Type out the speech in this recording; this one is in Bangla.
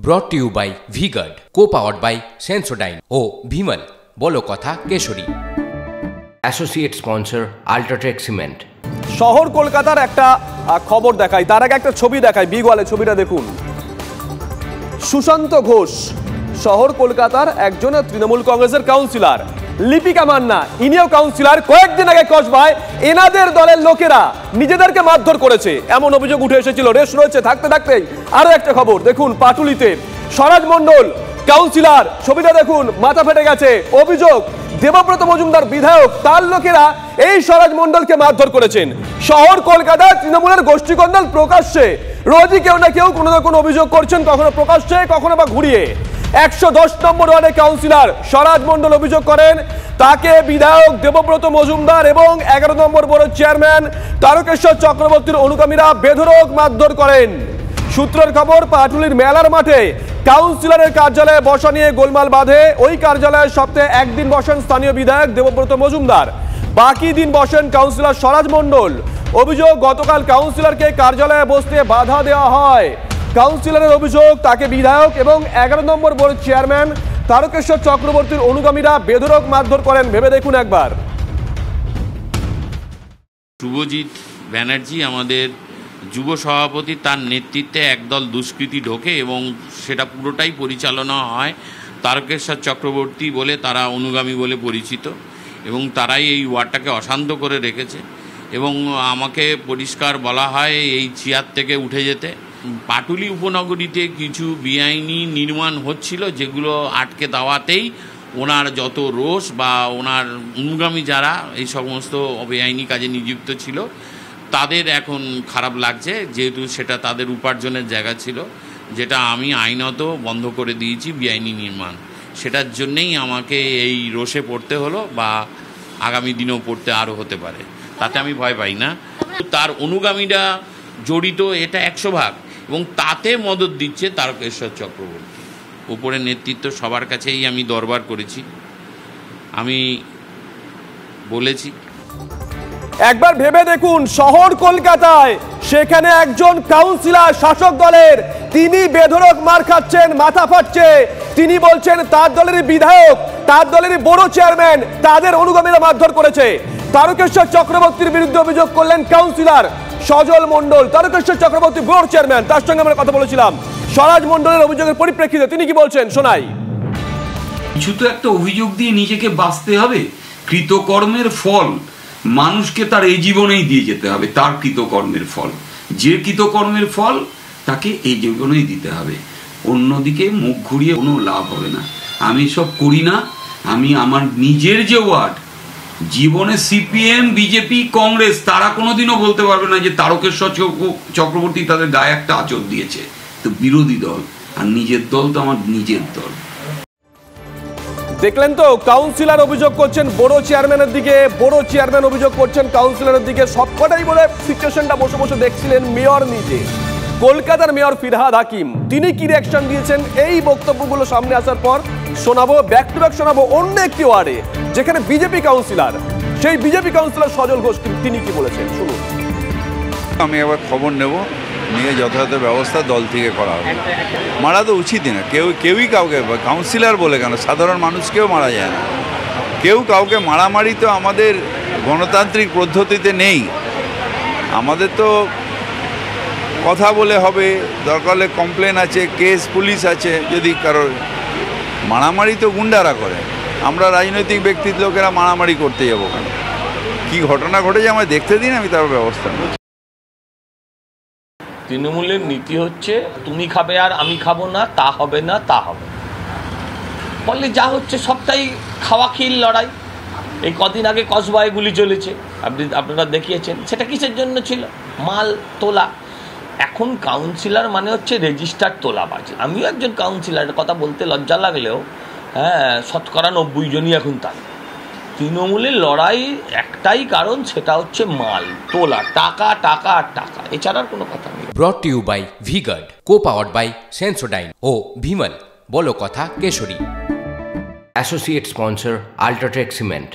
Brought to you by V-Guard, co-powered by Sensodyne O Vimal বলো কথা Kesari. Associate sponsor UltraTech cement. শহর কলকাতার একটা খবর দেখাই, তার আগে একটা ছবি দেখাই। বিগ ওয়ালে ছবিটা দেখুন। সুশান্ত ঘোষ শহর কলকাতার একজন তৃণমূল কংগ্রেসের কাউন্সিলর। লিপিকা মান্না ইনিও কাউন্সিলর। কয়েকদিন আগে কসবায় এনাদের দলের লোকেরা নিজেদেরকে মারধর করেছে এমন অভিযোগ উঠে এসেছিল। রেশ রয়েছে থাকতে থাকতেই আরো একটা খবর দেখুন। পাটুলিতে স্বরাজ মণ্ডল কাউন্সিলর, ছবিটা দেখুন, মাথা ফেটে গেছে। অভিযোগ দেবব্রত মজুমদার বিধায়ক, তার লোকেরা এই স্বরাজ মণ্ডলকে মারধর করেছেন। শহর কলকাতা তৃণমূলের গোষ্ঠীকন্দল প্রকাশ্যে, রোজই কেউ না কেউ কোনো না কোনো অভিযোগ করছেন, কখনো প্রকাশ্যে কখনো বা ঘুরিয়ে। 110 নম্বর ওয়ার্ডে কাউন্সিলর স্বরাজ মণ্ডল অভিযোগ করেন তাকে বিধায়ক দেবব্রত মজুমদার এবং 11 নম্বর বোর্ডের চেয়ারম্যান তারকেশ্বর চক্রবর্তীর অনুগামীরা বেধড়ক মারধর করেন। সূত্রের খবর, পাটুলির মেলার মাঠে কাউন্সিলরের কার্যালয়ে বসা নিয়ে গোলমাল বাঁধে। ওই কার্যালয়ে সপ্তাহে একদিন বসেন স্থানীয় বিধায়ক দেবব্রত মজুমদার, বাকি দিন বসেন কাউন্সিলর স্বরাজ মণ্ডল। অভিযোগ গতকাল কাউন্সিলরকে কার্যালয়ে বসতে বাধা দেওয়া হয়। কাউন্সিলরের অভিযোগ তাকে বিধায়ক এবং 11 নম্বর বোর্ডের চেয়ারম্যান তারকেশ্বর চক্রবর্তীর অনুগামীরা বেধড়ক মারধর করেন। ভেবে দেখুন একবার। শুভজিৎ ব্যানার্জি আমাদের যুব সভাপতি, তার নেতৃত্বে একদল দুষ্কৃতী ঢোকে এবং সেটা পুরোটাই পরিচালনা হয় তারকেশ্বর চক্রবর্তী বলে, তারা অনুগামী বলে পরিচিত এবং তারাই এই ওয়ার্ডটাকে অশান্ত করে রেখেছে। এবং আমাকে পরিষ্কার বলা হয় এই চেয়ার থেকে উঠে যেতে। পাটুলি উপনগরীতে কিছু বেআইনি নির্মাণ হচ্ছিল, যেগুলো আটকে দেওয়াতেই ওনার যত রোষ বা ওনার অনুগামী যারা এই সমস্ত বেআইনি কাজে নিযুক্ত ছিল তাদের এখন খারাপ লাগছে, যেহেতু সেটা তাদের উপার্জনের জায়গা ছিল, যেটা আমি আইনত বন্ধ করে দিয়েছি বেআইনি নির্মাণ। সেটার জন্যেই আমাকে এই রোষে পড়তে হলো, বা আগামী দিনেও পড়তে আরও হতে পারে, তাতে আমি ভয় পাই না। তার অনুগামীরা জড়িত এটা 100 ভাগ, এবং তাতে মদত দিচ্ছে তারকেশ্বর চক্রবর্তী। উপরের নেতৃত্ব সবার কাছেই আমি দরবার করেছি, আমি বলেছি। একবার ভেবে দেখুন, শহর কলকাতায় সেখানে একজন কাউন্সিলর শাসক দলের, তিনি বেধড়ক মার খাচ্ছেন, মাথা ফাটছে। তিনি বলছেন তার দলেরই বিধায়ক, তার দলেরই বড় চেয়ারম্যান, তাদের অনুগামীরা মারধর করেছে। তারকেশ্বর চক্রবর্তীর বিরুদ্ধে অভিযোগ করলেন কাউন্সিলর সজল মণ্ডল, তারকেশ্বর চক্রবর্তী বোর্ড চেয়ারম্যান, তার সঙ্গে আমরা কথা বলেছিলাম। স্বরাজ মণ্ডলের অভিযোগের পরিপ্রেক্ষিতে তিনি কি বলছেন শোনাই। কিছু তো একটা অভিযোগ দিয়ে নিজেকে বাঁচতে হবে। কৃতকর্মের ফল মানুষকে তার এই জীবনেই দিয়ে যেতে হবে, তার কৃতকর্মের ফল, যে কৃতকর্মের ফল তাকে এই জীবনেই দিতে হবে। অন্যদিকে মুখ ঘুরিয়ে কোনো লাভ হবে না। আমি সব করি না। আমি আমার নিজের যে ওয়ার্ড, জীবনে সিপিএম, বিজেপি, কংগ্রেস তারা কোনোদিনও বলতে পারবে না যে তারকেশ্বর চক্রবর্তী তাদের গায়ে একটা আঁচড় দিয়েছে। তো বিরোধী দল, আর নিজের দল তো আমার নিজের দল। দেখলেন তো, কাউন্সিলর অভিযোগ করছেন বড় চেয়ারম্যানের দিকে, বড় চেয়ারম্যান অভিযোগ করছেন কাউন্সিলরের দিকে। সবকটাই বলে সিচুয়েশনটা বসে বসে দেখছিলেন মেয়র নিজে, কলকাতার মেয়র ফিরহাদ হাকিম। তিনি কি রিঅ্যাকশন দিয়েছেন এই বক্তব্যগুলো সামনে আসার পর শোনাবো। ব্যাক টু ব্যাক শোনাবো অন্য একটি ওয়ার্ডে যেখানে বিজেপি কাউন্সিলর, সেই বিজেপি কাউন্সিলর সজল ঘোষ তিনি কি বলেছেন শুনুন। আমি আবার খবর নেব, নিয়ে যথাযথ ব্যবস্থা দল থেকে করা হবে। মারা তো উচিতই না, কেউই কাউকে, কাউন্সিলর বলে কেন, সাধারণ মানুষকেও মারা যায় না। কেউ কাউকে মারামারি তো আমাদের গণতান্ত্রিক পদ্ধতিতে নেই। আমাদের তো কথা বলে হবে, দরকার হলে কমপ্লেন আছে, কেস পুলিশ আছে। যদি কারোর মারামারি তো গুন্ডারা করে, আমরা রাজনৈতিক ব্যক্তির লোকেরা মারামারি করতে যাবো কেন? কী ঘটনা ঘটেছে আমায় দেখতে দিন, আমি তার ব্যবস্থা নেব। তৃণমূলের নীতি হচ্ছে তুমি খাবে আর আমি খাবো না, তা হবে না, তা হবে। ফলে যা হচ্ছে সবটাই খাওয়া খিল লড়াই। এই কদিন আগে কসবায় গুলি চলেছে, আপনারা দেখিয়েছেন। সেটা কিসের জন্য ছিল? মাল তোলা। এখন কাউন্সিলর মানে হচ্ছে রেজিস্টার তোলাবাজ। আমিও একজন কাউন্সিলরের কথা বলতে লজ্জা লাগলেও শতকরা 90 জনই এখন তাই। তৃণমূলের লড়াই একটাই কারণ, সেটা হচ্ছে মাল তোলা, টাকা টাকা আর টাকা, এছাড়ার কোনো কথা নেই। Brought to you by V-Guard, co-powered by Sensodyne O Vimal বলো কথা Kesari. Associate sponsor UltraTech cement.